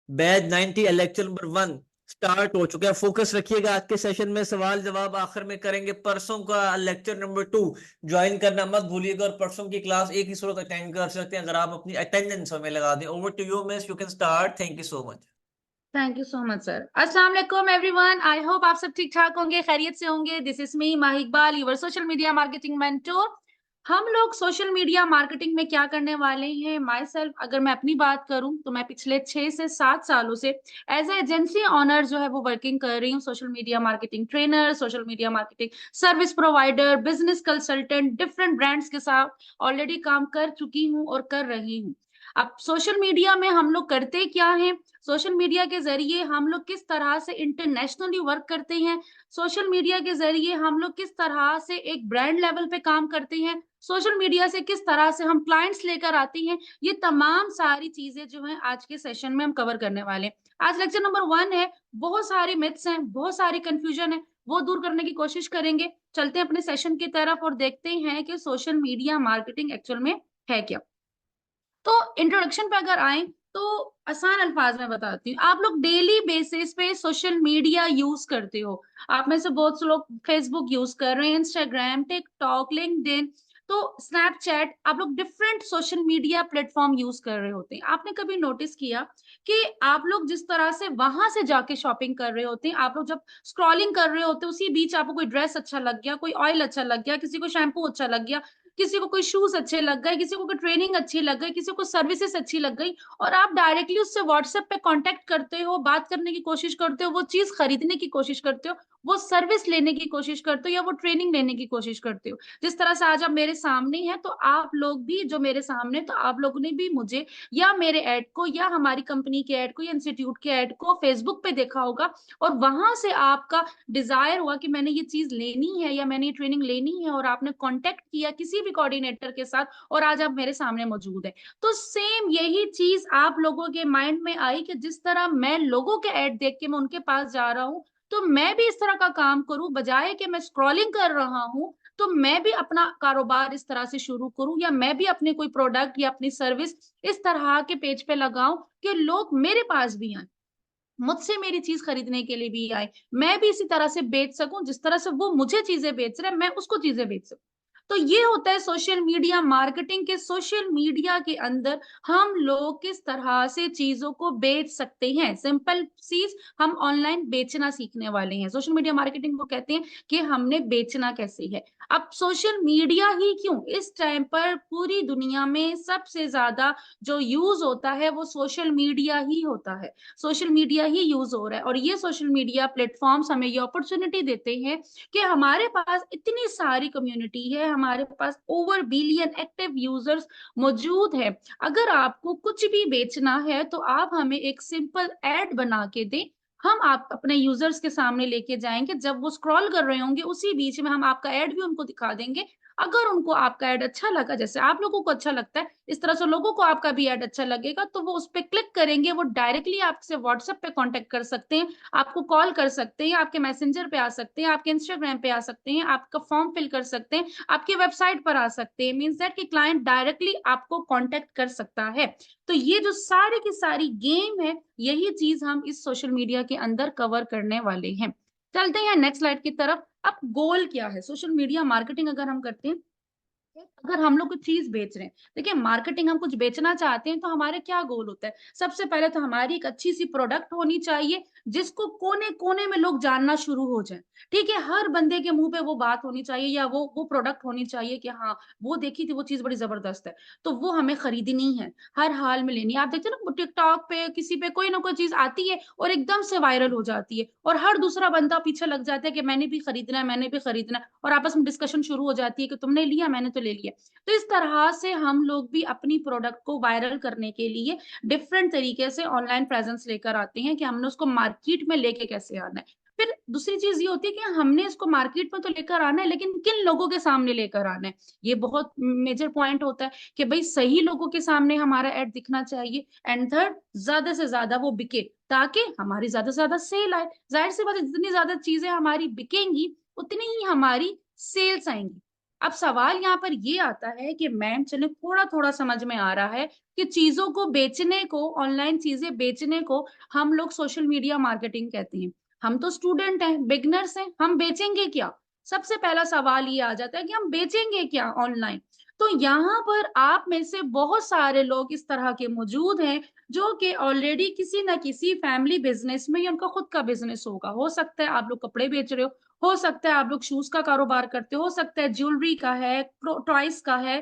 Batch 90 lecture number 1 start हो चुका है। फोकस रखिएगा, आज के सेशन में सवाल जवाब आखिर में करेंगे। परसों का लेक्चर नंबर 2 ज्वाइन करना मत भूलिएगा, और परसों की क्लास एक ही सूरत अटेंड कर सकते हैं अगर आप अपनी अटेंडेंस हमें लगा दें। Over to you miss, you can start. Thank you so much. Thank you so much sir. अस्सलाम वालेकुम एवरीवन, आई होप आप सब ठीक ठाक होंगे, खैरियत से होंगे। This is me Mahi Iqbal, your social media marketing mentor. हम लोग सोशल मीडिया मार्केटिंग में क्या करने वाले हैं, माई सेल्फ अगर मैं अपनी बात करूं तो मैं पिछले 6 से 7 सालों से एज ए एजेंसी ऑनर जो है वो वर्किंग कर रही हूँ। Social media marketing trainer, social media marketing service provider, business consultant, different brands के साथ ऑलरेडी काम कर चुकी हूँ और कर रही हूँ। अब सोशल मीडिया में हम लोग करते क्या हैं, सोशल मीडिया के जरिए हम लोग किस तरह से इंटरनेशनली वर्क करते हैं, सोशल मीडिया के जरिए हम लोग किस तरह से एक ब्रांड लेवल पे काम करते हैं, सोशल मीडिया से किस तरह से हम क्लाइंट्स लेकर आते हैं, ये तमाम सारी चीजें जो हैं आज के सेशन में हम कवर करने वाले हैं। आज लेक्चर नंबर 1 है। बहुत सारी मिथ्स हैं, बहुत सारी कंफ्यूजन है, वो दूर करने की कोशिश करेंगे। चलते हैं अपने सेशन की तरफ और देखते हैं कि सोशल मीडिया मार्केटिंग एक्चुअल में है क्या। तो इंट्रोडक्शन पे अगर आए तो आसान अल्फाज में बताती हूँ। आप लोग डेली बेसिस पे सोशल मीडिया यूज करते हो। आप में से बहुत से लोग फेसबुक यूज कर रहे हैं, इंस्टाग्राम, टिकटॉक, लिंक्डइन, तो स्नैपचैट, आप लोग different social media platform use कर रहे होते हैं। आपने कभी नोटिस किया कि आप लोग जिस तरह से वहां से जाके शॉपिंग कर रहे होते हैं, आप लोग जब स्क्रॉलिंग कर रहे होते हैं उसी बीच आपको कोई ड्रेस अच्छा लग गया, कोई ऑयल अच्छा लग गया, किसी को शैम्पू अच्छा लग गया, किसी को कोई शूज अच्छे लग गए, किसी को कोई ट्रेनिंग अच्छी लग गई, किसी को सर्विसेज अच्छी लग गई, और आप डायरेक्टली उससे व्हाट्सएप पे कांटेक्ट करते हो, बात करने की कोशिश करते हो, वो चीज खरीदने की कोशिश करते हो, वो सर्विस लेने की कोशिश करते हो, या वो ट्रेनिंग लेने की कोशिश करते हो। जिस तरह से आज आप मेरे सामने हैं, तो आप लोग भी जो मेरे सामने, तो आप लोगों ने भी मुझे या मेरे ऐड को या हमारी कंपनी के ऐड को या इंस्टीट्यूट के ऐड को फेसबुक पे देखा होगा, और वहां से आपका डिजायर हुआ कि मैंने ये चीज लेनी है या मैंने ये ट्रेनिंग लेनी है, और आपने कांटेक्ट किया किसी भी कोऑर्डिनेटर के साथ, और आज आप मेरे सामने मौजूद है। तो सेम यही चीज आप लोगों के माइंड में आई कि जिस तरह मैं लोगों के ऐड देख के मैं उनके पास जा रहा हूँ, तो मैं भी इस तरह का काम करूं, बजाय कि मैं स्क्रॉलिंग कर रहा हूं, तो मैं भी अपना कारोबार इस तरह से शुरू करूं, या मैं भी अपने कोई प्रोडक्ट या अपनी सर्विस इस तरह के पेज पे लगाऊं कि लोग मेरे पास भी आए, मुझसे मेरी चीज खरीदने के लिए भी आए, मैं भी इसी तरह से बेच सकूं जिस तरह से वो मुझे चीजें बेच रहे हैं, मैं उसको चीजें बेच सकूं। तो ये होता है सोशल मीडिया मार्केटिंग के। सोशल मीडिया के अंदर हम लोग किस तरह से चीजों को बेच सकते हैं, सिंपल चीज हम ऑनलाइन बेचना सीखने वाले हैं। सोशल मीडिया मार्केटिंग को कहते हैं कि हमने बेचना कैसे है। अब सोशल मीडिया ही क्यों, इस टाइम पर पूरी दुनिया में सबसे ज्यादा जो यूज होता है वो सोशल मीडिया ही होता है, सोशल मीडिया ही यूज हो रहा है। और ये सोशल मीडिया प्लेटफॉर्म्स हमें ये अपॉर्चुनिटी देते हैं कि हमारे पास इतनी सारी कम्युनिटी है, हमारे पास ओवर बिलियन एक्टिव यूजर्स मौजूद है। अगर आपको कुछ भी बेचना है तो आप हमें एक सिंपल एड बना के दें, हम आप अपने यूजर्स के सामने लेके जाएंगे, जब वो स्क्रॉल कर रहे होंगे उसी बीच में हम आपका एड भी उनको दिखा देंगे। अगर उनको आपका एड अच्छा लगा, जैसे आप लोगों को अच्छा लगता है इस तरह से लोगों को आपका भी एड अच्छा लगेगा, तो वो उस पर क्लिक करेंगे, वो डायरेक्टली आपसे व्हाट्सएप पे कांटेक्ट कर सकते हैं, आपको कॉल कर सकते हैं, आपके मैसेंजर पे आ सकते हैं, आपके इंस्टाग्राम पे आ सकते हैं, आपका फॉर्म फिल कर सकते हैं, आपकी वेबसाइट पर आ सकते हैं। मीन्स दैट कि क्लाइंट डायरेक्टली आपको कांटेक्ट कर सकता है। तो ये जो सारी की सारी गेम है, यही चीज हम इस सोशल मीडिया के अंदर कवर करने वाले हैं। चलते हैं नेक्स्ट स्लाइड की तरफ। अब गोल क्या है, सोशल मीडिया मार्केटिंग अगर हम करते हैं, अगर हम लोग कुछ चीज बेच रहे हैं, देखिए मार्केटिंग हम कुछ बेचना चाहते हैं तो हमारे क्या गोल होता है, सबसे पहले तो हमारी एक अच्छी सी प्रोडक्ट होनी चाहिए जिसको कोने कोने में लोग जानना शुरू हो जाए। ठीक है, हर बंदे के मुंह पे वो बात होनी चाहिए, या वो प्रोडक्ट होनी चाहिए कि हाँ वो देखी थी, वो चीज बड़ी जबरदस्त है, तो वो हमें खरीदनी है, हर हाल में लेनी है। आप देखते हैं ना टिकटॉक पे किसी पे कोई ना कोई चीज आती है और एकदम से वायरल हो जाती है, और हर दूसरा बंदा पीछे लग जाता है कि मैंने भी खरीदना है, मैंने भी खरीदना है, और आपस में डिस्कशन शुरू हो जाती है कि तुमने लिया, मैंने तो ले लिया। तो इस तरह से हम लोग भी अपनी प्रोडक्ट को वायरल करने के लिए डिफरेंट तरीके से ऑनलाइन प्रेजेंस लेकर आते हैं कि हमने उसको मार्केट में लेके कैसे आना है। फिर दूसरी चीज ये होती है कि हमने इसको मार्केट में तो लेकर आना है, लेकिन किन लोगों के सामने लेकर आना है, ये बहुत मेजर पॉइंट होता है कि भाई सही लोगों के सामने हमारा एड दिखना चाहिए। एंड थर्ड, ज्यादा से ज्यादा वो बिके, ताकि हमारी ज्यादा से ज्यादा सेल आए। जाहिर सी बात है, जितनी ज्यादा चीजें हमारी बिकेंगी उतनी ही हमारी सेल्स आएंगी। अब सवाल यहाँ पर ये आता है कि मैम चले थोड़ा थोड़ा समझ में आ रहा है कि चीजों को बेचने को, ऑनलाइन चीजें बेचने को हम लोग सोशल मीडिया मार्केटिंग कहते हैं। हम तो स्टूडेंट हैं, बिगनर्स हैं, हम बेचेंगे क्या? सबसे पहला सवाल ये आ जाता है कि हम बेचेंगे क्या ऑनलाइन। तो यहाँ पर आप में से बहुत सारे लोग इस तरह के मौजूद हैं जो कि ऑलरेडी किसी ना किसी फैमिली बिजनेस में या उनका खुद का बिजनेस होगा। हो सकता है आप लोग कपड़े बेच रहे हो सकता है आप लोग शूज का कारोबार करते हो सकता है ज्वेलरी का है, टॉयज का है,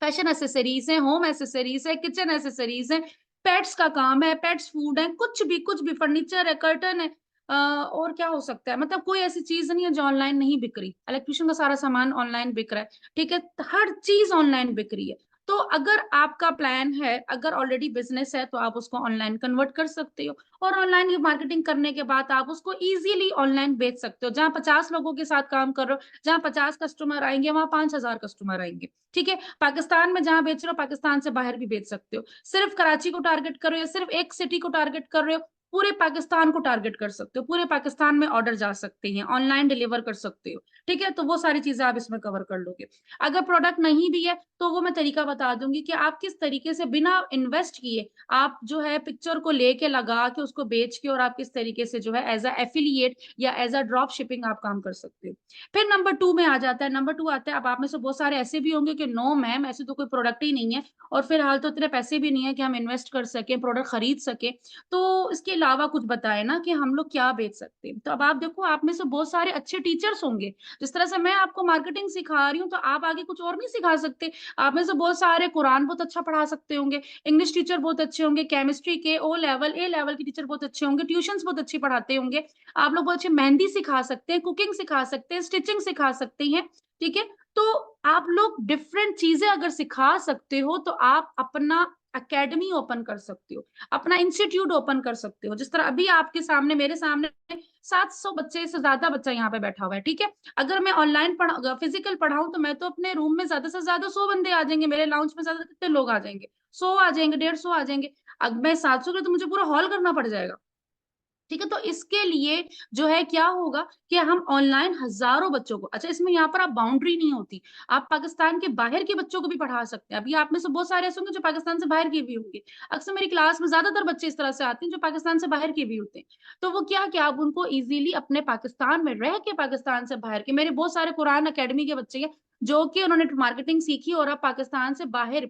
फैशन एसेसरीज है, होम एसेसरीज है, किचन एसेसरीज है, पेट्स का काम है, पेट्स फूड है, कुछ भी फर्नीचर है, कर्टन है, और क्या हो सकता है, मतलब कोई ऐसी चीज नहीं है जो ऑनलाइन नहीं बिक रही। इलेक्ट्रिशियन का सारा सामान ऑनलाइन बिक रहा है, ठीक है, हर चीज ऑनलाइन बिक रही है। तो अगर आपका प्लान है, अगर ऑलरेडी बिजनेस है, तो आप उसको ऑनलाइन कन्वर्ट कर सकते हो, और ऑनलाइन मार्केटिंग करने के बाद आप उसको इजीली ऑनलाइन बेच सकते हो। जहां 50 लोगों के साथ काम कर रहे हो, जहां 50 कस्टमर आएंगे वहां 5,000 कस्टमर आएंगे, ठीक है। पाकिस्तान में जहां बेच रहे हो, पाकिस्तान से बाहर भी बेच सकते हो। सिर्फ कराची को टारगेट कर रहे हो या सिर्फ एक सिटी को टारगेट कर रहे हो, पूरे पाकिस्तान को टारगेट कर सकते हो, पूरे पाकिस्तान में ऑर्डर जा सकते हैं, ऑनलाइन डिलीवर कर सकते हो, ठीक है। तो वो सारी चीजें आप इसमें कवर कर लोगे। अगर प्रोडक्ट नहीं भी है तो वो मैं तरीका बता दूंगी कि आप किस तरीके से बिना इन्वेस्ट किए आप जो है पिक्चर को लेके लगा के उसको बेच के, और आप किस तरीके से जो है एज अ एफिलिएट या एज अ ड्रॉप शिपिंग आप काम कर सकते हो। फिर नंबर 2 में आ जाता है। नंबर 2 आता है, अब आप में से बहुत सारे ऐसे भी होंगे कि नो मैम ऐसे तो कोई प्रोडक्ट ही नहीं है, और फिलहाल तो इतने पैसे भी नहीं है कि हम इन्वेस्ट कर सके, प्रोडक्ट खरीद सके, तो इसके अलावा कुछ बताए ना कि हम लोग क्या बेच सकते हैं। तो अब आप देखो, आप में से बहुत सारे अच्छे टीचर्स होंगे, जिस तरह से मैं आपको मार्केटिंग सिखा रही हूँ तो आप आगे कुछ और नहीं सिखा सकते। आप में से बहुत सारे कुरान बहुत अच्छा पढ़ा सकते होंगे, इंग्लिश टीचर बहुत अच्छे होंगे, केमिस्ट्री के ओ लेवल ए लेवल के टीचर बहुत अच्छे होंगे, ट्यूशंस बहुत अच्छी पढ़ाते होंगे, आप लोग बहुत अच्छे मेहंदी सिखा सकते हैं, कुकिंग सिखा सकते हैं, स्टिचिंग सिखा सकते हैं, ठीक है। तो आप लोग डिफरेंट चीजें अगर सिखा सकते हो तो आप अपना अकेडमी ओपन कर सकते हो, अपना इंस्टीट्यूट ओपन कर सकते हो। जिस तरह अभी आपके सामने, मेरे सामने 700 बच्चे से ज्यादा बच्चा यहाँ पे बैठा हुआ है, ठीक है। अगर मैं ऑनलाइन फिजिकल पढ़ाऊं तो मैं तो अपने रूम में ज्यादा से ज्यादा 100 बंदे आ जाएंगे, मेरे लाउंज में ज्यादा कितने लोग आ जाएंगे, 100 आ जाएंगे, 150 आ जाएंगे। अब मैं 700 के तो मुझे पूरा हॉल करना पड़ जाएगा, ठीक है। तो इसके लिए जो है क्या होगा कि हम ऑनलाइन हजारों बच्चों को, अच्छा इसमें यहाँ पर आप बाउंड्री नहीं होती, आप पाकिस्तान के बाहर के बच्चों को भी पढ़ा सकते हैं। अभी आप में से बहुत सारे ऐसे होंगे जो पाकिस्तान से बाहर के भी होंगे। अक्सर मेरी क्लास में ज्यादातर बच्चे इस तरह से आते हैं जो पाकिस्तान से बाहर के भी होते हैं। तो वो क्या क्या आप उनको इजीली अपने पाकिस्तान में रह के, पाकिस्तान से बाहर के, मेरे बहुत सारे कुरान अकेडमी के बच्चे हैं जो कि उन्होंने मार्केटिंग सीखी और अब पाकिस्तान से बाहर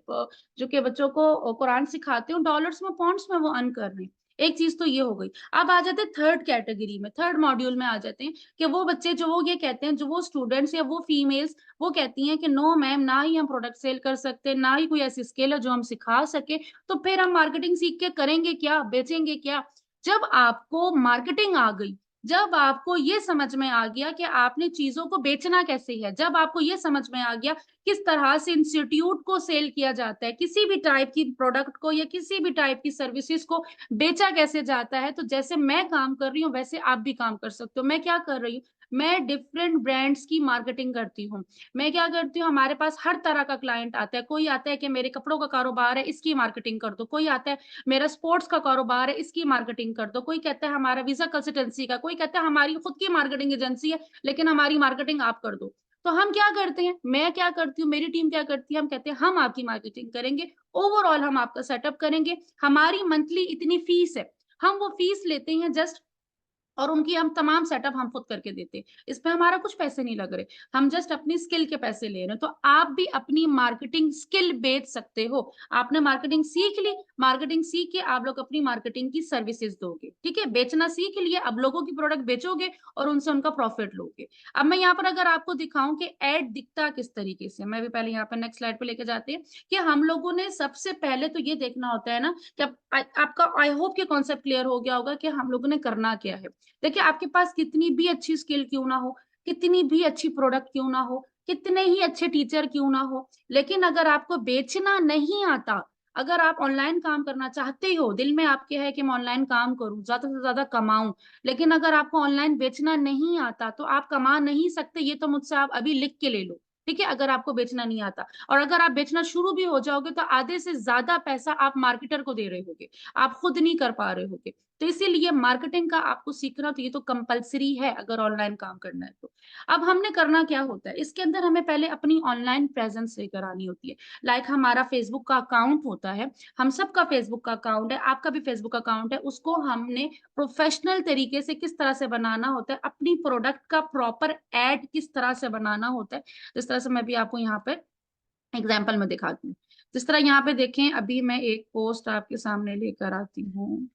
जो कि बच्चों को कुरान सिखाते हैं, डॉलर्स में पॉन्ड्स में वो अर्न कर रहे हैं। एक चीज तो ये हो गई। अब आ जाते हैं थर्ड कैटेगरी में, थर्ड मॉड्यूल में आ जाते हैं कि वो बच्चे जो वो ये कहते हैं, जो वो स्टूडेंट्स या वो फीमेल्स वो कहती हैं कि नो मैम, ना ही हम प्रोडक्ट सेल कर सकते, ना ही कोई ऐसी स्किल है जो हम सिखा सके, तो फिर हम मार्केटिंग सीख के करेंगे क्या, बेचेंगे क्या? जब आपको मार्केटिंग आ गई, जब आपको ये समझ में आ गया कि आपने चीजों को बेचना कैसे है, जब आपको ये समझ में आ गया किस तरह से इंस्टीट्यूट को सेल किया जाता है, किसी भी टाइप की प्रोडक्ट को या किसी भी टाइप की सर्विसेज को बेचा कैसे जाता है, तो जैसे मैं काम कर रही हूँ वैसे आप भी काम कर सकते हो। मैं क्या कर रही हूँ, मैं डिफरेंट ब्रांड्स की मार्केटिंग करती हूँ। मैं क्या करती हूँ, हमारे पास हर तरह का क्लाइंट आता है। कोई आता है कि मेरे कपड़ों का कारोबार है, इसकी मार्केटिंग कर दो। कोई आता है मेरा स्पोर्ट्स का कारोबार है, इसकी मार्केटिंग कर दो। कोई कहता है हमारा वीजा कंसल्टेंसी का, कोई कहता है हमारी खुद की मार्केटिंग एजेंसी है लेकिन हमारी मार्केटिंग आप कर दो। तो हम क्या करते हैं, मैं क्या करती हूँ, मेरी टीम क्या करती है, हम कहते हैं हम आपकी मार्केटिंग करेंगे, ओवरऑल हम आपका सेटअप करेंगे, हमारी मंथली इतनी फीस है, हम वो फीस लेते हैं जस्ट, और उनकी हम तमाम सेटअप हम खुद करके देते हैं। इसमें हमारा कुछ पैसे नहीं लग रहे, हम जस्ट अपनी स्किल के पैसे ले रहे हैं। तो आप भी अपनी मार्केटिंग स्किल बेच सकते हो। आपने मार्केटिंग सीख ली, मार्केटिंग सीख के आप लोग अपनी मार्केटिंग की सर्विसेज दोगे, ठीक है। बेचना सीख लिए, अब लोगों की प्रोडक्ट बेचोगे और उनसे उनका प्रॉफिट लोगे। अब मैं यहाँ पर अगर आपको दिखाऊं कि एड दिखता किस तरीके से, मैं भी पहले यहाँ पर नेक्स्ट स्लाइड पे लेके जाते हैं कि हम लोगों ने सबसे पहले तो ये देखना होता है ना कि आपका आई होप के कॉन्सेप्ट क्लियर हो गया होगा कि हम लोगों ने करना क्या है। देखिए, आपके पास कितनी भी अच्छी स्किल क्यों ना हो, कितनी भी अच्छी प्रोडक्ट क्यों ना हो, कितने ही अच्छे टीचर क्यों ना हो, लेकिन अगर आपको बेचना नहीं आता, अगर आप ऑनलाइन काम करना चाहते हो, दिल में आपके है कि मैं ऑनलाइन काम करूं, ज्यादा से ज्यादा कमाऊं, लेकिन अगर आपको ऑनलाइन बेचना नहीं आता तो आप कमा नहीं सकते। ये तो मुझसे आप अभी लिख के ले लो, ठीक है। अगर आपको बेचना नहीं आता और अगर आप बेचना शुरू भी हो जाओगे तो आधे से ज्यादा पैसा आप मार्केटर को दे रहे होगे, आप खुद नहीं कर पा रहे होगे। तो इसीलिए मार्केटिंग का आपको सीखना तो ये तो कंपलसरी है अगर ऑनलाइन काम करना है तो। अब हमने करना क्या होता है, इसके अंदर हमें पहले अपनी ऑनलाइन प्रेजेंस लेकर आनी होती है। लाइक हमारा फेसबुक का अकाउंट होता है, हम सबका फेसबुक का अकाउंट है, आपका भी फेसबुक अकाउंट है, उसको हमने प्रोफेशनल तरीके से किस तरह से बनाना होता है, अपनी प्रोडक्ट का प्रॉपर एड किस तरह से बनाना होता है, जिस तरह से मैं भी आपको यहाँ पे एग्जाम्पल में दिखाती हूँ। जिस तरह यहाँ पे देखें, अभी मैं एक पोस्ट आपके सामने लेकर आती हूँ,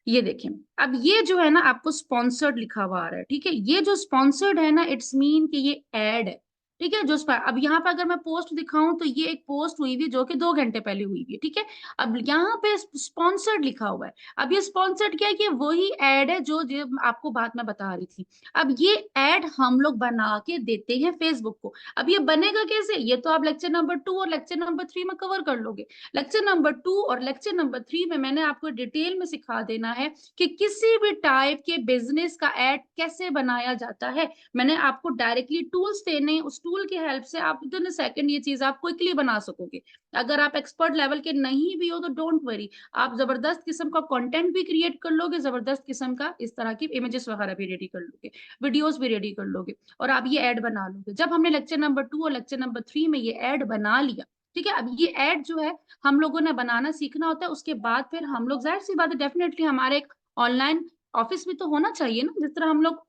ये देखें। अब ये जो है ना आपको स्पॉन्सर्ड लिखा हुआ आ रहा है, ठीक है, ये जो स्पॉन्सर्ड है ना इट्स मीन कि ये एड है, ठीक है। जो अब यहाँ पे अगर मैं पोस्ट दिखाऊं तो ये एक पोस्ट हुई हुई जो कि 2 घंटे पहले हुई हुई है, ठीक है। अब यहाँ पे स्पॉन्सर्ड लिखा हुआ है। अब ये स्पॉन्सर्ड क्या है, ये वही एड है जो आपको बात मैं बता रही थी। अब ये एड हम लोग बना के देते हैं फेसबुक को। अब ये बनेगा कैसे, ये तो आप लेक्चर नंबर 2 और लेक्चर नंबर 3 में कवर कर लोगे। लेक्चर नंबर 2 और लेक्चर नंबर 3 में मैंने आपको डिटेल में सिखा देना है कि किसी भी टाइप के बिजनेस का एड कैसे बनाया जाता है। मैंने आपको डायरेक्टली टूल्स देने, उस टूल की हेल्प से आप विद इन सेकंड ये चीज आप क्विकली बना सकोगे। अगर आप एक्सपर्ट लेवल के नहीं भी हो तो डोंट वरी, आप जबरदस्त किस्म का कंटेंट भी क्रिएट कर लोगे, जबरदस्त किस्म का इस तरह की इमेजेस वगैरह भी रेडी कर लोगे, वीडियोस भी रेडी कर लोगे, और आप ये ऐड बना लोगे। जब हमने लेक्चर नंबर 2 और लेक्चर नंबर 3 में ये ऐड बना लिया, ठीक है, अब ये ऐड जो है हम लोगों ने बनाना सीखना होता है। उसके बाद फिर हम लोग, जाहिर सी बात है, डेफिनेटली हमारे एक ऑनलाइन ऑफिस भी तो होना चाहिए ना। जिस तरह हम लोग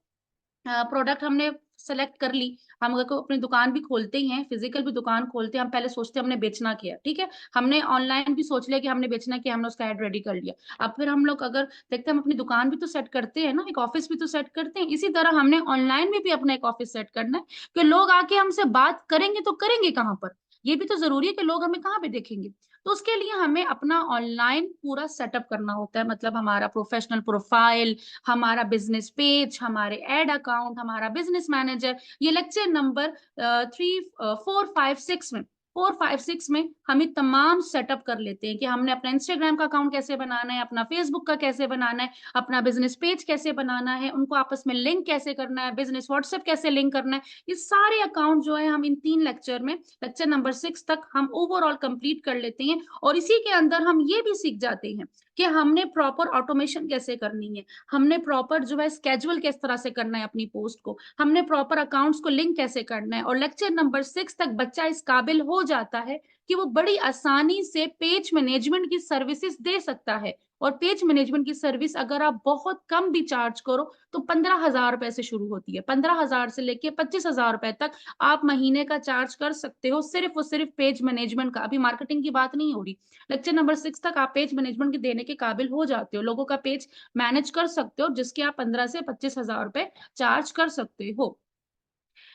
प्रोडक्ट हमने सेलेक्ट कर ली, हम अगर को अपनी दुकान भी खोलते ही हैं, फिजिकल भी दुकान खोलते हैं, हम पहले सोचते हैं हमने बेचना क्या है, ठीक है। हमने ऑनलाइन भी सोच लिया कि हमने बेचना क्या, हमने उसका एड रेडी कर लिया। अब फिर हम लोग अगर देखते हैं हम अपनी दुकान भी तो सेट करते हैं ना, एक ऑफिस भी तो सेट करते हैं। इसी तरह हमने ऑनलाइन में भी अपना एक ऑफिस सेट करना है कि लोग आके हमसे बात करेंगे तो करेंगे कहाँ पर, ये भी तो जरूरी है कि लोग हमें कहाँ पे देखेंगे। तो उसके लिए हमें अपना ऑनलाइन पूरा सेटअप करना होता है, मतलब हमारा प्रोफेशनल प्रोफाइल, हमारा बिजनेस पेज, हमारे एड अकाउंट, हमारा बिजनेस मैनेजर। ये लेक्चर नंबर 4 5 6 में 4 5 6 में हम ये तमाम सेटअप कर लेते हैं कि हमने अपना इंस्टाग्राम का अकाउंट कैसे बनाना है, अपना फेसबुक का कैसे बनाना है, अपना बिजनेस पेज कैसे बनाना है, उनको आपस में लिंक कैसे करना है, बिजनेस व्हाट्सएप कैसे लिंक करना है। ये सारे अकाउंट जो है हम इन 3 लेक्चर में, लेक्चर नंबर 6 तक हम ओवरऑल कंप्लीट कर लेते हैं। और इसी के अंदर हम ये भी सीख जाते हैं कि हमने प्रॉपर ऑटोमेशन कैसे करनी है, हमने प्रॉपर जो है स्केड्यूल किस तरह से करना है अपनी पोस्ट को, हमने प्रॉपर अकाउंट्स को लिंक कैसे करना है। और लेक्चर नंबर 6 तक बच्चा इस काबिल हो जाता है कि वो बड़ी आसानी से पेज मैनेजमेंट की सर्विसेज दे सकता है। और पेज मैनेजमेंट की सर्विस अगर आप बहुत कम भी चार्ज करो तो 15,000 रुपए से शुरू होती है। 15,000 से लेके 25,000 रुपए तक आप महीने का चार्ज कर सकते हो, सिर्फ और सिर्फ पेज मैनेजमेंट का। अभी मार्केटिंग की बात नहीं हो रही। लेक्चर नंबर 6 तक आप पेज मैनेजमेंट के देने के काबिल हो जाते हो, लोगों का पेज मैनेज कर सकते हो, जिसके आप 15 से 25,000 रुपए चार्ज कर सकते हो।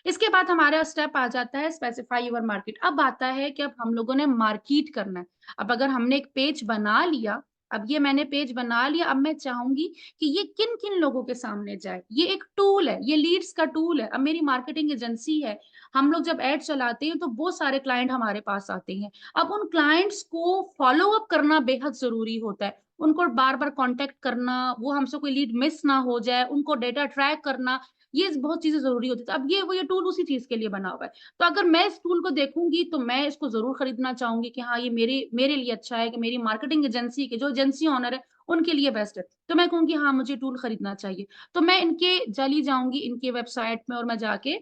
इसके बाद हमारा स्टेप आ जाता है स्पेसिफाई योर मार्केट। अब आता है कि अब हम लोगों ने मार्केट करना है। अब अगर हमने एक पेज बना लिया, अब ये मैंने पेज बना लिया, अब मैं चाहूंगी कि ये किन किन लोगों के सामने जाए। ये एक टूल है, ये लीड्स का टूल है। अब मेरी मार्केटिंग एजेंसी है, हम लोग जब एड चलाते हैं तो बहुत सारे क्लाइंट हमारे पास आते हैं। अब उन क्लाइंट्स को फॉलो अप करना बेहद जरूरी होता है, उनको बार बार कांटेक्ट करना, वो हमसे कोई लीड मिस ना हो जाए, उनको डेटा ट्रैक करना, ये बहुत चीजें जरूरी होती है। तो अब ये टूल उसी चीज के लिए बना हुआ है। तो अगर मैं इस टूल को देखूंगी तो मैं इसको जरूर खरीदना चाहूंगी कि हाँ ये मेरे मेरे लिए अच्छा है, कि मेरी मार्केटिंग एजेंसी के जो एजेंसी ओनर है उनके लिए बेस्ट है। तो मैं कहूंगी हाँ मुझे टूल खरीदना चाहिए। तो मैं इनके चली जाऊंगी इनके वेबसाइट में, और मैं जाके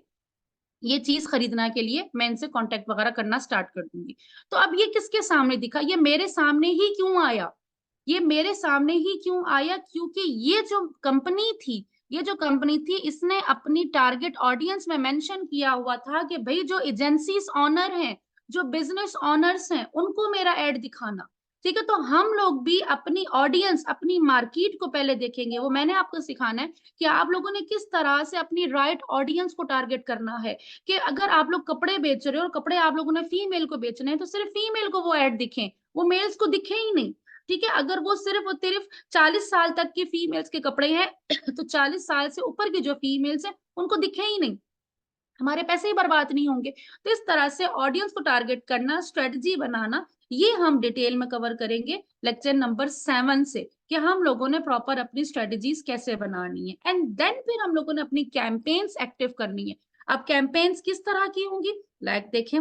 ये चीज खरीदना के लिए मैं इनसे कांटेक्ट वगैरह करना स्टार्ट कर दूंगी। तो अब ये किसके सामने दिखा, ये मेरे सामने ही क्यों आया, ये मेरे सामने ही क्यों आया, क्योंकि ये जो कंपनी थी इसने अपनी टारगेट ऑडियंस में मेंशन किया हुआ था कि भाई जो एजेंसीज ऑनर हैं, जो बिजनेस ऑनर्स हैं, उनको मेरा ऐड दिखाना। ठीक है, तो हम लोग भी अपनी ऑडियंस, अपनी मार्केट को पहले देखेंगे। वो मैंने आपको सिखाना है कि आप लोगों ने किस तरह से अपनी राइट ऑडियंस को टारगेट करना है। कि अगर आप लोग कपड़े बेच रहे हो और कपड़े आप लोगों ने फीमेल को बेचने हैं तो सिर्फ फीमेल को वो ऐड दिखे, वो मेल्स को दिखे ही नहीं। ठीक है, अगर वो सिर्फ 40 साल तक की फीमेल्स के कपड़े हैं तो 40 साल से ऊपर की जो फीमेल्स हैं उनको दिखे ही नहीं, हमारे पैसे ही बर्बाद नहीं होंगे। तो इस तरह से ऑडियंस को टारगेट करना, स्ट्रेटजी बनाना, ये हम डिटेल में कवर करेंगे लेक्चर नंबर 7 से, कि हम लोगों ने प्रॉपर अपनी स्ट्रेटजीज कैसे बनानी है। एंड देन फिर हम लोगों ने अपनी कैंपेन्स एक्टिव करनी है। अब कैंपेन्स किस तरह की होंगी, लाइक देखें,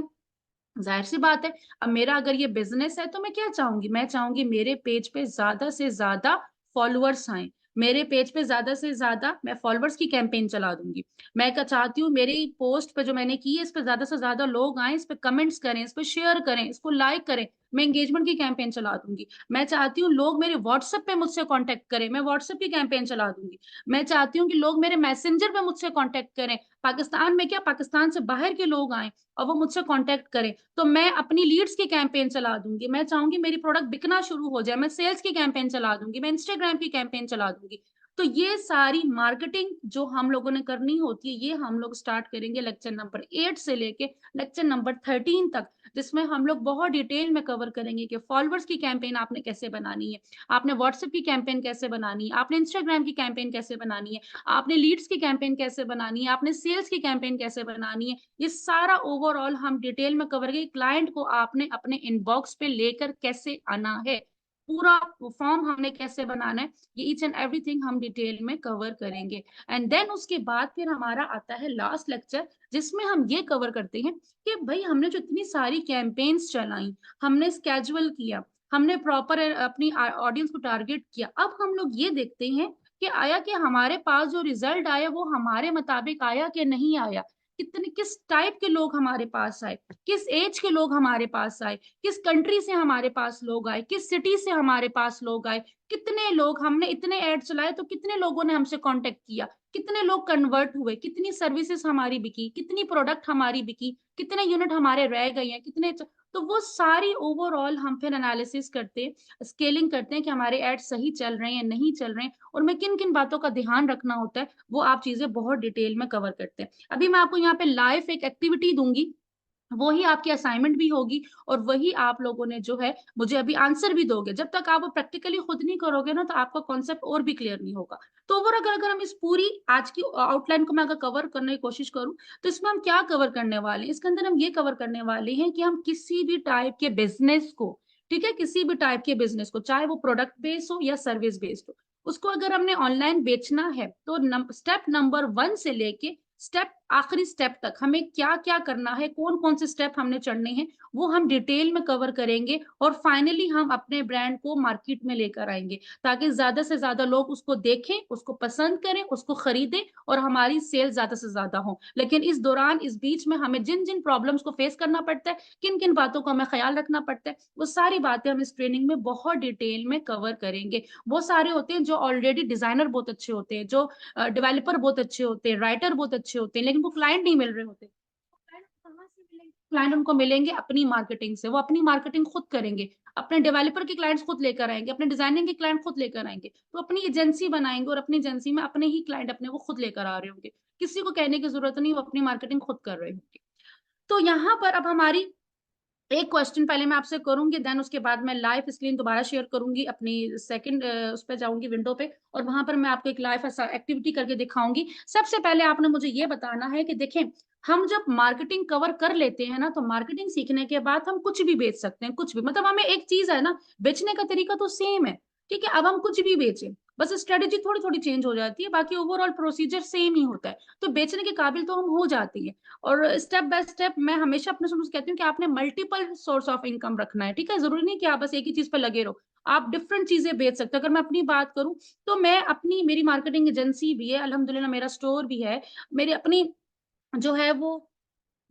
जाहिर सी बात है, अब मेरा अगर ये बिजनेस है तो मैं क्या चाहूंगी, मैं चाहूंगी मेरे पेज पे ज्यादा से ज्यादा फॉलोअर्स आए, मेरे पेज पे ज्यादा से ज्यादा मैं फॉलोअर्स की कैंपेन चला दूंगी। मैं क्या चाहती हूँ, मेरी पोस्ट पे जो मैंने की है इस पे ज्यादा से ज्यादा लोग आए, इस पे कमेंट्स करें, इस पे शेयर करें, इसको लाइक करें, मैं एंगेजमेंट की कैंपेन चला दूंगी। मैं चाहती हूँ लोग मेरे व्हाट्सएप पे मुझसे कांटेक्ट करें, मैं व्हाट्सएप की कैंपेन चला दूंगी। मैं चाहती हूँ कि लोग मेरे मैसेंजर पे मुझसे कांटेक्ट करें, पाकिस्तान में क्या, पाकिस्तान से बाहर के लोग आए और वो मुझसे कांटेक्ट करें, तो मैं अपनी लीड्स की कैंपेन चला दूंगी। मैं चाहूंगी मेरी प्रोडक्ट बिकना शुरू हो जाए, मैं सेल्स की कैंपेन चला दूंगी, मैं इंस्टाग्राम की कैंपेन चला दूंगी। तो ये सारी मार्केटिंग जो हम लोगों ने करनी होती है, ये हम लोग स्टार्ट करेंगे लेक्चर नंबर 8 से लेके लेक्चर नंबर 13 तक, जिसमें हम लोग बहुत डिटेल में कवर करेंगे कि फॉलोअर्स की कैंपेन आपने कैसे बनानी है, आपने व्हाट्सएप की कैंपेन कैसे बनानी है, आपने इंस्टाग्राम की कैंपेन कैसे बनानी है, आपने लीड्स की कैंपेन कैसे बनानी है, आपने सेल्स की कैंपेन कैसे बनानी है। ये सारा ओवरऑल हम डिटेल में कवर करेंगे। क्लाइंट को आपने अपने इनबॉक्स पे लेकर कैसे आना है, पूरा फॉर्म हमने कैसे बनाना है, ये ईच एंड एवरीथिंग हम डिटेल में कवर करेंगे। एंड देन उसके बाद फिर हमारा आता है लास्ट लेक्चर, जिसमें हम ये कवर करते हैं कि भाई हमने जो इतनी सारी कैंपेन्स चलाई, हमने स्केजुअल किया, हमने प्रॉपर अपनी ऑडियंस को टारगेट किया, अब हम लोग ये देखते हैं कि आया कि हमारे पास जो रिजल्ट आया वो हमारे मुताबिक आया कि नहीं आया, कितने किस टाइप के लोग हमारे पास आए, किस एज के लोग हमारे पास आए, किस कंट्री से हमारे पास लोग आए, किस सिटी से हमारे पास लोग आए, कितने लोग, हमने इतने एड चलाए तो कितने लोगों ने हमसे कांटेक्ट किया, कितने लोग कन्वर्ट हुए, कितनी सर्विसेज हमारी बिकी, कितनी प्रोडक्ट हमारी बिकी, कितने यूनिट हमारे रह गए हैं, कितने। तो वो सारी ओवरऑल हम फिर एनालिसिस करते हैं, स्केलिंग करते हैं कि हमारे एड सही चल रहे हैं नहीं चल रहे हैं, और मैं किन किन बातों का ध्यान रखना होता है, वो आप चीजें बहुत डिटेल में कवर करते हैं। अभी मैं आपको यहाँ पे लाइव एक एक्टिविटी दूंगी, वही आपकी असाइनमेंट भी होगी, और वही आप लोगों ने जो है मुझे अभी आंसर भी दोगे। जब तक आप प्रैक्टिकली खुद नहीं करोगे ना, तो आपका कॉन्सेप्ट और भी क्लियर नहीं होगा। तो ओवर अगर हम इस पूरी आज की आउटलाइन को मैं अगर कवर करने की कोशिश करूं, तो इसमें हम क्या कवर करने वाले हैं, इसके अंदर हम ये कवर करने वाले हैं कि हम किसी भी टाइप के बिजनेस को, ठीक है, किसी भी टाइप के बिजनेस को, चाहे वो प्रोडक्ट बेस्ड हो या सर्विस बेस्ड हो, उसको अगर हमने ऑनलाइन बेचना है, तो स्टेप नंबर 1 से लेके स्टेप आखिरी स्टेप तक हमें क्या क्या करना है, कौन कौन से स्टेप हमने चढ़ने हैं, वो हम डिटेल में कवर करेंगे। और फाइनली हम अपने ब्रांड को मार्केट में लेकर आएंगे, ताकि ज्यादा से ज्यादा लोग उसको देखें, उसको पसंद करें, उसको खरीदें, और हमारी सेल ज्यादा से ज्यादा हो। लेकिन इस दौरान, इस बीच में हमें जिन जिन प्रॉब्लम्स को फेस करना पड़ता है, किन किन बातों का हमें ख्याल रखना पड़ता है, वो सारी बातें हम इस ट्रेनिंग में बहुत डिटेल में कवर करेंगे। वो सारे होते हैं जो ऑलरेडी डिजाइनर बहुत अच्छे होते हैं, जो डेवलपर बहुत अच्छे होते हैं, राइटर बहुत अच्छे होते हैं, लेकिन वो क्लाइंट नहीं मिल रहे होते। क्लाइंट कहाँ से मिलेंगे? क्लाइंट उनको मिलेंगे अपनी मार्केटिंग से, वो अपनी मार्केटिंग खुद करेंगे, अपने डेवलपर के क्लाइंट्स खुद लेकर आएंगे, अपने डिजाइनिंग के क्लाइंट खुद लेकर आएंगे, तो अपनी एजेंसी बनाएंगे, और अपनी एजेंसी में अपने ही क्लाइंट अपने वो खुद लेकर आ रहे होंगे, किसी को कहने की जरूरत नहीं, वो अपनी मार्केटिंग खुद कर रहे होंगे। तो यहाँ पर अब हमारी एक क्वेश्चन पहले मैं आपसे करूंगी, देन उसके बाद मैं लाइव स्क्रीन दोबारा शेयर करूंगी अपनी सेकंड उस पर जाऊंगी विंडो पे, और वहां पर मैं आपको एक लाइव एक्टिविटी करके दिखाऊंगी। सबसे पहले आपने मुझे ये बताना है कि देखें, हम जब मार्केटिंग कवर कर लेते हैं ना, तो मार्केटिंग सीखने के बाद हम कुछ भी बेच सकते हैं, कुछ भी, मतलब हमें एक चीज है ना, बेचने का तरीका तो सेम है, ठीक है, अब हम कुछ भी बेचें, बस स्ट्रेटेजी थोड़ी थोड़ी चेंज हो जाती है, बाकी ओवरऑल प्रोसीजर सेम ही होता है, तो बेचने के काबिल तो हम हो जाती है। और स्टेप बाय स्टेप मैं हमेशा अपने स्टूडेंट्स कहती हूँ कि आपने मल्टीपल सोर्स ऑफ इनकम रखना है, ठीक है, जरूरी नहीं कि आप बस एक ही चीज पर लगे रहो, आप डिफरेंट चीजें बेच सकते हो। अगर मैं अपनी बात करूं, तो मैं अपनी, मेरी मार्केटिंग एजेंसी भी है अल्हम्दुलिल्लाह, मेरा स्टोर भी है, मेरी अपनी जो है वो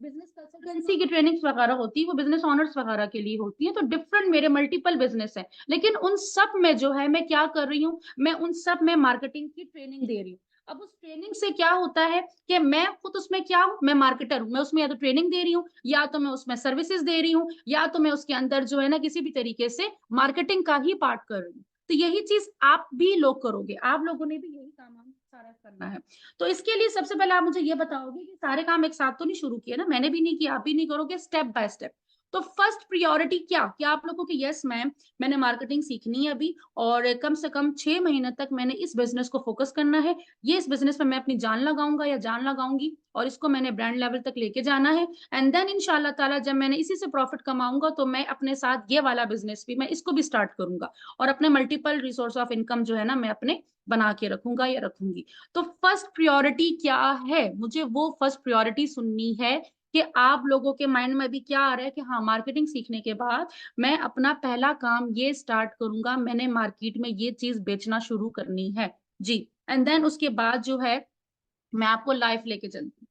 बिजनेस कंसल्टेंसी की ट्रेनिंग्स वगैरह होती है, वो बिजनेस ओनर्स वगैरह के लिए होती है, तो डिफरेंट मेरे मल्टीपल बिजनेस है, लेकिन उन सब में जो है मैं क्या कर रही हूँ, मैं उन सब में मार्केटिंग की ट्रेनिंग दे रही हूँ। अब उस ट्रेनिंग से क्या होता है कि मैं खुद उसमें क्या हूँ, मैं मार्केटर हूँ, मैं उसमें या तो ट्रेनिंग दे रही हूँ, या तो मैं उसमें सर्विसेज दे रही हूँ, या तो मैं उसके अंदर जो है ना किसी भी तरीके से मार्केटिंग का ही पार्ट कर रही हूँ। तो यही चीज आप भी लोग करोगे, आप लोगों ने भी यही काम सारा करना है। तो इसके लिए सबसे पहले आप मुझे ये बताओगे कि सारे काम एक साथ तो नहीं शुरू किए ना, मैंने भी नहीं किया, आप भी नहीं करोगे, स्टेप बाय स्टेप। तो फर्स्ट प्रियोरिटी क्या क्या आप लोगों की, यस मैम मैंने मार्केटिंग सीखनी है अभी, और कम से कम 6 महीने तक मैंने इस बिजनेस को फोकस करना है, ये इस बिजनेस में मैं अपनी जान लगाऊंगा या जान लगाऊंगी, और इसको मैंने ब्रांड लेवल तक लेके जाना है। एंड देन इंशाल्लाह ताला जब मैंने इसी से प्रॉफिट कमाऊंगा, तो मैं अपने साथ ये वाला बिजनेस भी, मैं इसको भी स्टार्ट करूंगा, और अपने मल्टीपल रिसोर्स ऑफ इनकम जो है ना, मैं अपने बना के रखूंगा या रखूंगी। तो फर्स्ट प्रायोरिटी क्या है, मुझे वो फर्स्ट प्रायोरिटी सुननी है कि आप लोगों के माइंड में भी क्या आ रहा है कि हाँ, मार्केटिंग सीखने के बाद मैं अपना पहला काम ये स्टार्ट करूंगा, मैंने मार्केट में ये चीज बेचना शुरू करनी है जी। एंड देन उसके बाद जो है मैं आपको लाइफ लेके चलती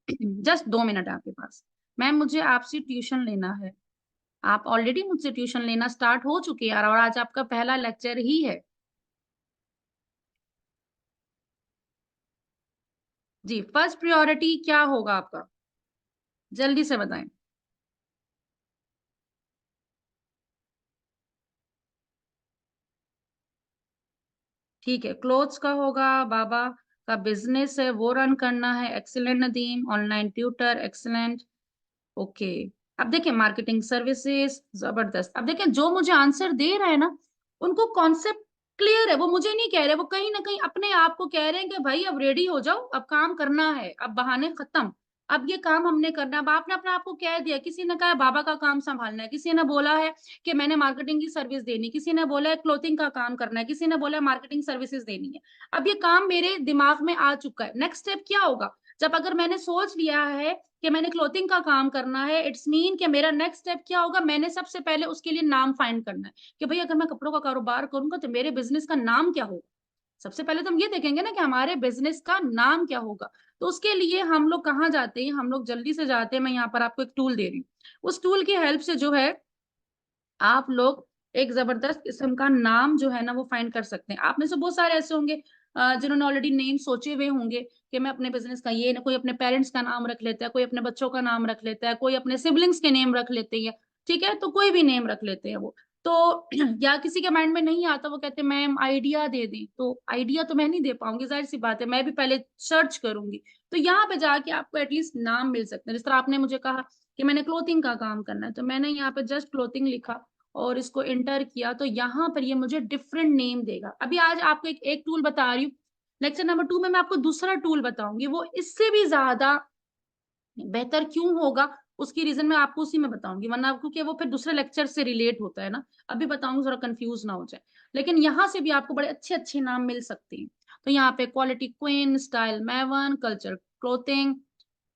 हूँ। जस्ट 2 मिनट आपके पास। मैम मुझे आपसे ट्यूशन लेना है। आप ऑलरेडी मुझसे ट्यूशन लेना स्टार्ट हो चुके हैं यार, और आज आपका पहला लेक्चर ही है जी। फर्स्ट प्रायोरिटी क्या होगा आपका, जल्दी से बताएं। ठीक है, क्लोथ्स का होगा, बाबा का बिजनेस है वो रन करना है, excellent Nadeem, online tutor excellent, okay. अब देखिए मार्केटिंग सर्विसेज जबरदस्त। अब देखिए जो मुझे आंसर दे रहा है ना, उनको कॉन्सेप्ट क्लियर है, वो मुझे नहीं कह रहे, वो कहीं ना कहीं अपने आप को कह रहे हैं कि भाई अब रेडी हो जाओ, अब काम करना है, अब बहाने खत्म, अब ये काम हमने करना है। अब आपने अपने आप को कह दिया, किसी ने कहा बाबा का काम संभालना है, किसी ने बोला है कि मैंने मार्केटिंग की सर्विस देनी, किसी ने बोला है क्लोथिंग का काम करना है, किसी ने बोला है मार्केटिंग सर्विसेज देनी है। अब ये काम मेरे दिमाग में आ चुका है, नेक्स्ट स्टेप क्या होगा। जब अगर मैंने सोच लिया है कि मैंने क्लोथिंग का काम करना है, इट्स मीन कि मेरा नेक्स्ट स्टेप क्या होगा, मैंने सबसे पहले उसके लिए नाम फाइंड करना है कि भाई अगर मैं कपड़ों का कारोबार करूंगा तो मेरे बिजनेस का नाम क्या होगा। सबसे पहले तो हम ये देखेंगे ना कि हमारे बिजनेस का नाम क्या होगा। तो उसके लिए हम लोग कहाँ जाते हैं, हम लोग जल्दी से जाते हैं, मैं यहाँ पर आपको एक टूल दे रही हूँ। उस टूल की हेल्प से जो है आप लोग एक जबरदस्त किस्म का नाम जो है ना वो फाइंड कर सकते हैं। आप में से बहुत सारे ऐसे होंगे जिन्होंने ऑलरेडी नेम सोचे हुए होंगे कि मैं अपने बिजनेस का ये, कोई अपने पेरेंट्स का नाम रख लेता है, कोई अपने बच्चों का नाम रख लेता है, कोई अपने सिबलिंग्स के नेम रख लेते हैं, ठीक है, तो कोई भी नेम रख लेते हैं वो। तो या किसी के माइंड में नहीं आता, वो कहते हैं मैम आइडिया दे दें, तो आइडिया तो मैं नहीं दे पाऊंगी, जाहिर सी बात है, मैं भी पहले सर्च करूंगी। तो यहाँ पे जाके आपको एटलीस्ट नाम मिल सकते हैं। जिस तरह आपने मुझे कहा कि मैंने क्लोथिंग का काम करना है, तो मैंने यहाँ पे जस्ट क्लोथिंग लिखा और इसको एंटर किया, तो यहाँ पर ये मुझे डिफरेंट नेम देगा। अभी आज आपको एक टूल बता रही हूँ, लेक्चर नंबर 2 में मैं आपको दूसरा टूल बताऊंगी, वो इससे भी ज्यादा बेहतर क्यों होगा, उसकी रीजन मैं आपको उसी में बताऊंगी, वरना क्योंकि वो फिर दूसरे लेक्चर से रिलेट होता है ना। अभी बताऊंगी, थोड़ा कंफ्यूज ना हो जाए। लेकिन यहाँ से भी आपको बड़े अच्छे अच्छे नाम मिल सकते हैं। तो यहाँ पे quality queen, style maven, culture clothing,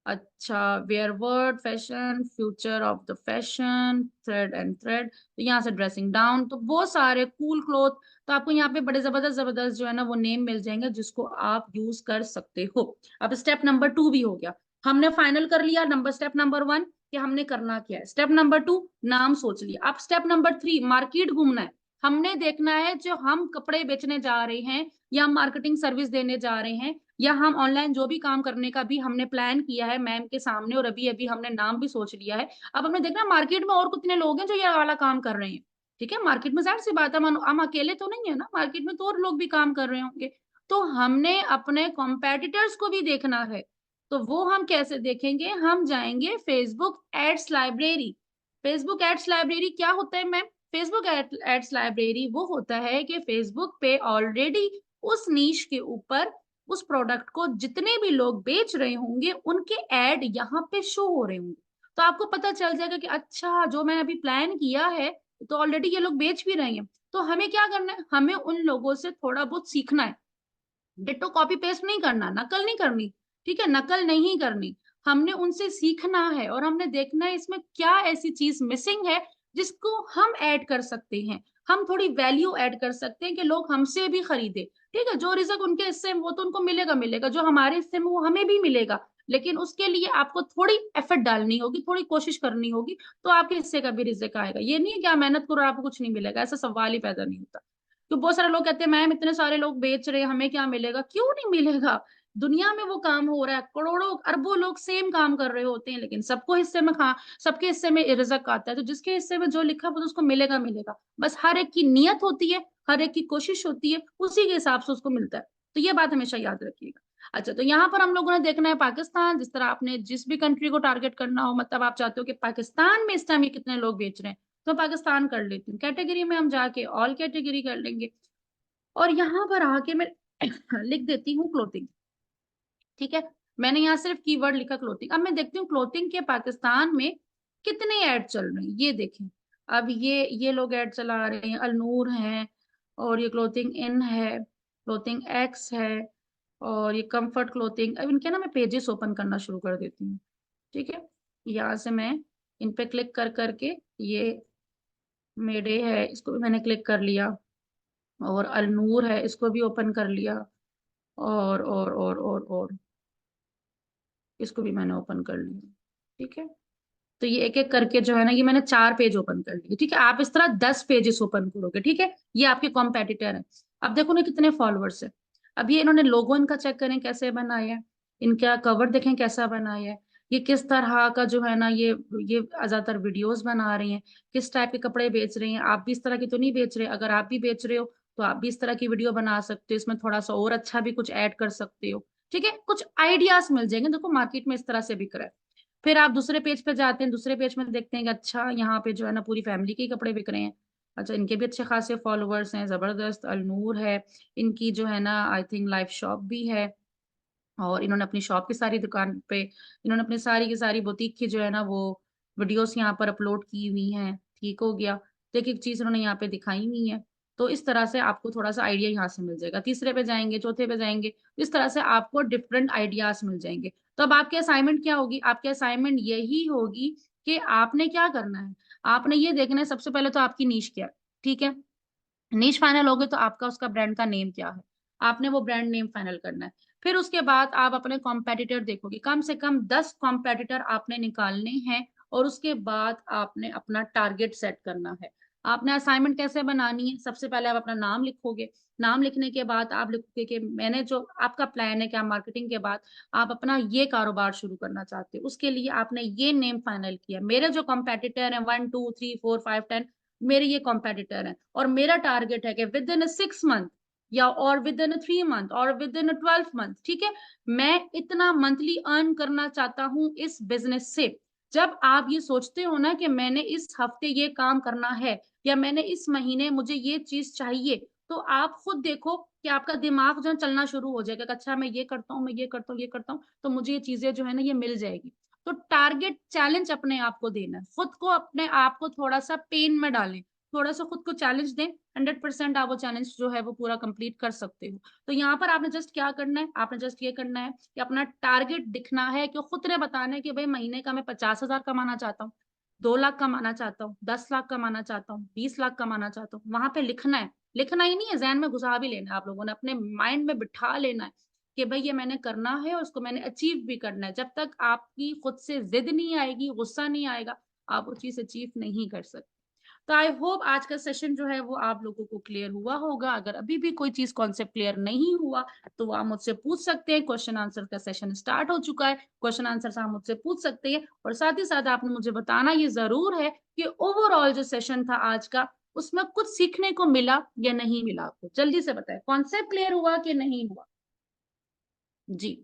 अच्छा wear word fashion, future of the fashion, thread and thread, तो यहाँ से ड्रेसिंग डाउन, तो बहुत सारे कूल क्लोथ। तो आपको यहाँ पे बड़े जबरदस्त जबरदस्त जो है ना वो नेम मिल जाएंगे जिसको आप यूज कर सकते हो। अब स्टेप नंबर 2 भी हो गया, हमने फाइनल कर लिया स्टेप नंबर 1 कि हमने करना क्या है। स्टेप नंबर 2 नाम सोच लिया। अब स्टेप नंबर 3 मार्केट घूमना है। हमने देखना है जो हम कपड़े बेचने जा रहे हैं, या हम मार्केटिंग सर्विस देने जा रहे हैं, या हम ऑनलाइन जो भी काम करने का भी हमने प्लान किया है मैम के सामने, और अभी अभी हमने नाम भी सोच लिया है। अब हमने देखना मार्केट में और कितने लोग हैं जो ये वाला काम कर रहे हैं। ठीक है, मार्केट में जाहिर सी बात है हम अकेले तो नहीं है ना, मार्केट में तो और लोग भी काम कर रहे होंगे। तो हमने अपने कॉम्पेटिटर्स को भी देखना है। तो वो हम कैसे देखेंगे, हम जाएंगे Facebook ads library. Facebook ads library क्या होता है मैम, फेसबुक एड्स लाइब्रेरी वो होता है कि फेसबुक पे ऑलरेडी उस नीश के ऊपर उस प्रोडक्ट को जितने भी लोग बेच रहे होंगे उनके एड यहाँ पे शो हो रहे होंगे। तो आपको पता चल जाएगा कि अच्छा जो मैंने अभी प्लान किया है तो ऑलरेडी ये लोग बेच भी रहे हैं। तो हमें क्या करना है, हमें उन लोगों से थोड़ा बहुत सीखना है। डिट्टो कॉपी पेस्ट नहीं करना, नकल नहीं करनी, ठीक है, नकल नहीं करनी। हमने उनसे सीखना है और हमने देखना है इसमें क्या ऐसी चीज मिसिंग है जिसको हम ऐड कर सकते हैं। हम थोड़ी वैल्यू ऐड कर सकते हैं कि लोग हमसे भी खरीदे। ठीक है, जो रिजक उनके हिस्से में वो तो उनको मिलेगा मिलेगा, जो हमारे हिस्से में वो हमें भी मिलेगा। लेकिन उसके लिए आपको थोड़ी एफर्ट डालनी होगी, थोड़ी कोशिश करनी होगी, तो आपके हिस्से का भी रिजक आएगा। ये नहीं है कि आप मेहनत करो आपको कुछ नहीं मिलेगा, ऐसा सवाल ही पैदा नहीं होता। तो बहुत सारे लोग कहते हैं मैम इतने सारे लोग बेच रहे हैं हमें क्या मिलेगा, क्यों नहीं मिलेगा। दुनिया में वो काम हो रहा है, करोड़ों अरबों लोग सेम काम कर रहे होते हैं, लेकिन सबको हिस्से में खा सबके हिस्से में रिजक आता है। तो जिसके हिस्से में जो लिखा है वो तो उसको मिलेगा मिलेगा, बस हर एक की नियत होती है, हर एक की कोशिश होती है, उसी के हिसाब से उसको मिलता है। तो ये बात हमेशा याद रखिएगा। अच्छा, तो यहाँ पर हम लोगों ने देखना है पाकिस्तान। जिस तरह आपने जिस भी कंट्री को टारगेट करना हो, मतलब आप चाहते हो कि पाकिस्तान में इस टाइम ये कितने लोग बेच रहे हैं, तो पाकिस्तान कर लेती हूँ। कैटेगरी में हम जाके ऑल कैटेगरी कर लेंगे, और यहाँ पर आके मैं लिख देती हूँ क्लोथिंग। ठीक है, मैंने यहाँ सिर्फ कीवर्ड लिखा क्लोथिंग। अब मैं देखती हूँ क्लोथिंग के पाकिस्तान में कितने ऐड चल रहे हैं, ये देखें। अब ये लोग ऐड चला रहे हैं, अलनूर है, और ये क्लोथिंग इन है, क्लोथिंग एक्स है, और ये कंफर्ट क्लोथिंग। अब इनके ना मैं पेजेस ओपन करना शुरू कर देती हूँ, ठीक है। यहाँ से मैं इन पे क्लिक कर करके, ये मेडे है इसको भी मैंने क्लिक कर लिया, और अलनूर है इसको भी ओपन कर लिया, और इसको भी मैंने ओपन कर लिया, ठीक है। तो ये एक एक करके जो है ना, ये मैंने 4 पेज ओपन कर लिए, ठीक है। आप इस तरह 10 पेजेस ओपन करोगे, ठीक है। ये आपके कॉम्पेटिटर है। अब देखो ना कितने फॉलोअर्स है। अब ये इन्होंने लोगो इनका चेक करें कैसे बनाया है, इनका कवर देखें कैसा बनाया है, ये किस तरह का जो है ना, ये ज्यादातर वीडियोस बना रही हैं, किस टाइप के कपड़े बेच रही हैं। आप भी इस तरह की तो नहीं बेच रहे? अगर आप भी बेच रहे हो तो आप भी इस तरह की वीडियो बना सकते हो, इसमें थोड़ा सा और अच्छा भी कुछ ऐड कर सकते हो, ठीक है। कुछ आइडियाज मिल जाएंगे, देखो मार्केट में इस तरह से बिक रहा है। फिर आप दूसरे पेज पे जाते हैं, दूसरे पेज में देखते हैं कि अच्छा यहाँ पे जो है ना पूरी फैमिली के ही कपड़े बिक रहे हैं। अच्छा, इनके भी अच्छे खासे फॉलोअर्स हैं, जबरदस्त। अलनूर है, इनकी जो है ना आई थिंक लाइव शॉप भी है, और इन्होंने अपनी शॉप की सारी दुकान पे, इन्होंने अपनी सारी की सारी बुटीक की जो है ना वो वीडियोस यहाँ पर अपलोड की हुई हैं, ठीक हो गया। तो एक एक चीज इन्होंने यहाँ पे दिखाई हुई है। तो इस तरह से आपको थोड़ा सा आइडिया यहाँ से मिल जाएगा। तीसरे पे जाएंगे, चौथे पे जाएंगे, इस तरह से आपको डिफरेंट आइडियाज मिल जाएंगे। तो अब आपकी असाइनमेंट क्या होगी? आपकी असाइनमेंट यही होगी कि आपने क्या करना है। आपने ये देखना है सबसे पहले तो आपकी नीश क्या है, ठीक है। नीश फाइनल हो गई तो आपका उसका ब्रांड का नेम क्या है, आपने वो ब्रांड नेम फाइनल करना है। फिर उसके बाद आप अपने कॉम्पेटिटर देखोगे, कम से कम 10 कॉम्पेटिटर आपने निकालने हैं, और उसके बाद आपने अपना टारगेट सेट करना है। आपने असाइनमेंट कैसे बनानी है? सबसे पहले आप अपना नाम लिखोगे। नाम लिखने के बाद आप लिखोगे कि मैंने जो आपका प्लान है, क्या मार्केटिंग के बाद आप अपना ये कारोबार शुरू करना चाहते हो, उसके लिए आपने ये नेम फाइनल किया। मेरे जो कॉम्पेटिटर है 1 2 3 4 5 10, मेरे ये कॉम्पेटिटर हैं, और मेरा टारगेट है कि विद इन 6 मंथ, या और विद इन 3 मंथ, और विद इन 12 मंथ, ठीक है, मैं इतना मंथली अर्न करना चाहता हूं इस बिजनेस से। जब आप ये सोचते हो ना कि मैंने इस हफ्ते ये काम करना है, या मैंने इस महीने मुझे ये चीज चाहिए, तो आप खुद देखो कि आपका दिमाग जो है चलना शुरू हो जाएगा कि अच्छा मैं ये करता हूँ, मैं ये करता हूँ, ये करता हूँ, तो मुझे ये चीजें जो है ना ये मिल जाएगी। तो टारगेट चैलेंज अपने आप को देना है, खुद को अपने आप को थोड़ा सा पेन में डालें, थोड़ा सा खुद को चैलेंज दें। 100% आप वो चैलेंज जो है वो पूरा कंप्लीट कर सकते हो। तो यहाँ पर आपने जस्ट क्या करना है, आपने जस्ट ये करना है कि अपना टारगेट दिखना है, कि खुद ने बताना है कि भाई महीने का मैं 50,000 कमाना चाहता हूँ, 2 लाख कमाना चाहता हूँ, 10 लाख कमाना चाहता हूँ, 20 लाख कमाना चाहता हूँ। वहां पे लिखना है। लिखना ही नहीं है, जहन में घुसा भी लेना है, आप लोगों ने अपने माइंड में बिठा लेना है कि भाई ये मैंने करना है, और उसको मैंने अचीव भी करना है। जब तक आपकी खुद से जिद नहीं आएगी, गुस्सा नहीं आएगा, आप वो चीज अचीव नहीं कर सकते। तो आई होप आज का सेशन जो है वो आप लोगों को क्लियर हुआ होगा। अगर अभी भी कोई चीज कॉन्सेप्ट क्लियर नहीं हुआ तो वो आप मुझसे पूछ सकते हैं। क्वेश्चन आंसर का सेशन स्टार्ट हो चुका है, क्वेश्चन आंसर से आप मुझसे पूछ सकते हैं। और साथ ही साथ आपने मुझे बताना ये जरूर है कि ओवरऑल जो सेशन था आज का, उसमें कुछ सीखने को मिला या नहीं मिला। आपको जल्दी से बताएं, कॉन्सेप्ट क्लियर हुआ कि नहीं हुआ? जी।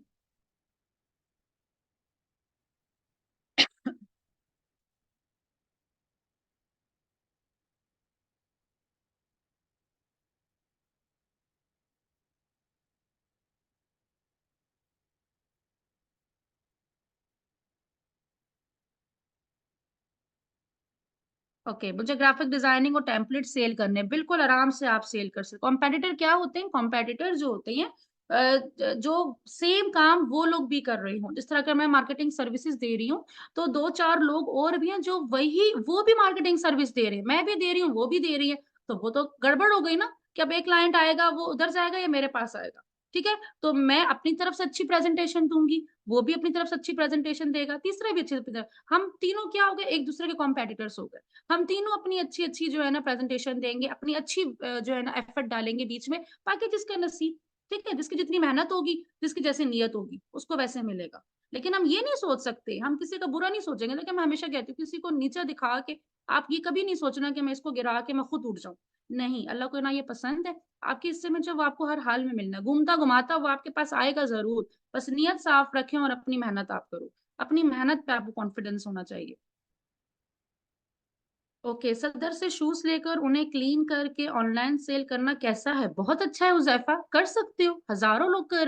ओके, मुझे ग्राफिक डिजाइनिंग और टेम्पलेट सेल करने, बिल्कुल आराम से आप सेल कर सकते। कॉम्पेटिटर क्या होते हैं? कॉम्पेटिटर जो होते हैं जो सेम काम वो लोग भी कर रहे हो, जिस तरह का मैं मार्केटिंग सर्विसेज दे रही हूँ, तो 2 4 लोग और भी हैं जो वो भी मार्केटिंग सर्विस दे रहे हैं, मैं भी दे रही हूँ, वो भी दे रही है। तो वो तो गड़बड़ हो गई ना, कि अब एक क्लाइंट आएगा वो उधर जाएगा या मेरे पास आएगा, ठीक है। तो मैं अपनी तरफ से अच्छी प्रेजेंटेशन दूंगी, वो भी अपनी तरफ से अच्छी प्रेजेंटेशन देगा, तीसरा भी अच्छी। हम तीनों क्या हो गए? एक दूसरे के कॉम्पेटिटर्स हो गए। हम तीनों अपनी अच्छी अच्छी जो है ना प्रेजेंटेशन देंगे, अपनी अच्छी जो है ना एफर्ट डालेंगे बीच में, ताकि जिसका नसीब, ठीक है, जिसकी जितनी मेहनत होगी, जिसकी जैसे नियत होगी, उसको वैसे मिलेगा। लेकिन हम ये नहीं सोच सकते, हम किसी का बुरा नहीं सोचेंगे। लेकिन मैं हमेशा कहती हूँ किसी को नीचा दिखा के आप ये कभी नहीं सोचना कि मैं इसको गिरा के मैं खुद उठ जाऊं। नहीं, अल्लाह को ना ये पसंद है। आपके हिस्से में जो वो आपको हर हाल में मिलना, घूमता घुमाता वो आपके पास आएगा जरूर। बस नियत साफ रखें और अपनी मेहनत आप करो। अपनी मेहनत पे आपको कॉन्फिडेंस होना चाहिए। ओके, सदर से शूज लेकर उन्हें क्लीन करके ऑनलाइन सेल करना कैसा है? बहुत अच्छा है हुजैफा, कर सकते हो, हजारों लोग कर